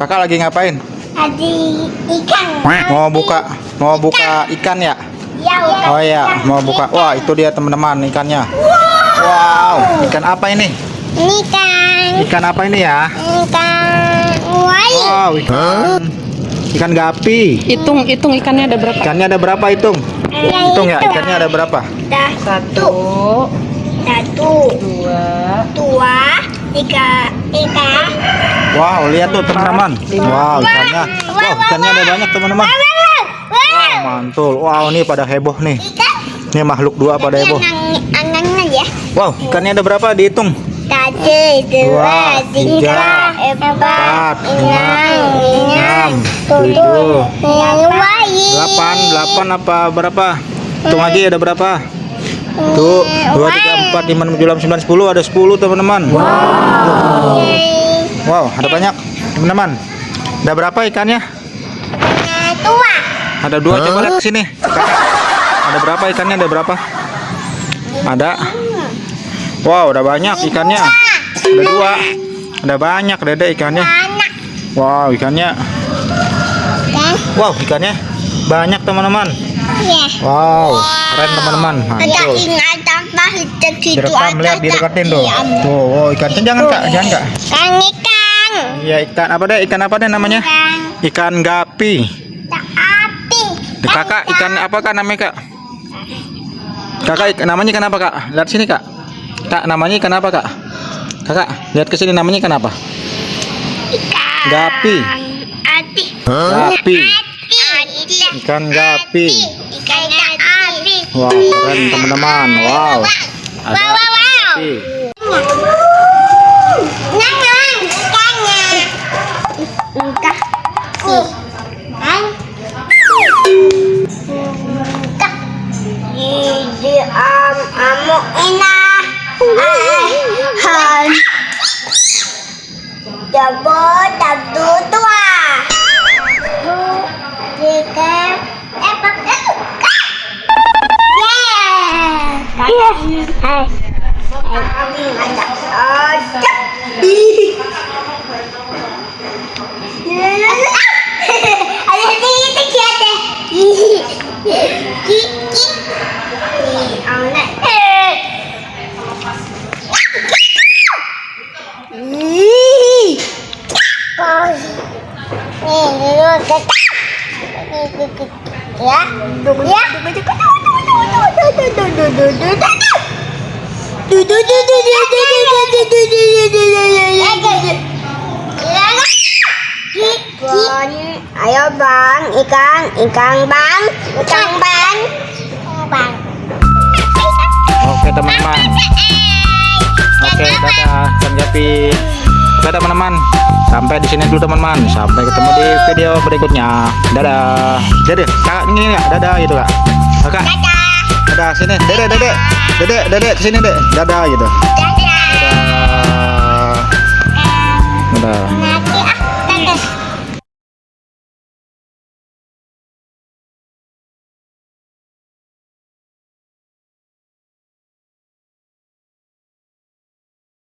Kakak lagi ngapain? Tadi ikan. Mau buka ikan ya? Ya, udah. Oh ya, mau buka. Wah, itu dia teman-teman ikannya. Wow, ikan apa ini? Ini kan Ikan apa ini ya? ikan wai. Wow, ikan gapi. Hitung ikannya ada berapa? Ikannya ada berapa hitung? Hitung ya, ikannya ada berapa? Satu, dua, tiga. Wow, lihat tuh teman-teman. Wow, ikannya. Wow, ikannya ada banyak teman-teman. Wow, mantul. Wow, ini pada heboh nih. Ini makhluk dua pada heboh. Anangnya ya. Wow, ikannya ada berapa? Dihitung. Satu, dua, tiga, empat, enam, tujuh, delapan apa berapa? Hitung lagi ada berapa? Tuh, 2, 3, 4, 5, 6, 7, 8, 9, 10. Ada 10 teman-teman. Wow, ada banyak teman-teman. Ada berapa ikannya? Tua. Ada 2, coba lihat ke sini. Kakak. Ada berapa ikannya? Ada berapa? Ada. Wow, ada banyak ikannya. Ada 2. Ada banyak Dede ikannya. Wow, ikannya. Wow, ikannya banyak teman-teman. Wow, keren teman-teman. Ada Mantul. ingatan pahit gitu. Direkam, lihat dideketin tuh. Tuh, oh, ikannya jangan Kak, jangan Kak. Kan ikan. Iya, ikan apa deh? Ikan apa deh namanya? Ikan gapi. Api. Kakak, ikan apa Kak namanya Kak? Kakak, namanya ikan apa Kak? Lihat sini Kak. Kak, namanya ikan apa Kak? Kakak, lihat ke sini namanya ikan apa? Ikan. Gapi. Ati. Gapi. Ikan gapi. Ikan api. Wow, keren teman-teman. Wow. Ada ikan gapi. Nangan ikannya. Entah. Di amuk inah. Han. Jabo tadu tua. Jika ayo bang, ikan bang. Oke teman-teman. Oke, dadah ikan gapi. Oke teman-teman. Sampai di sini dulu teman-teman. Sampai ketemu di video berikutnya. Dadah. Dede, Kakak ini enggak? Dadah gitu Kak. Kakak. Dadah sini. Dede sini Dek. Dadah gitu. Dadah. Dadah.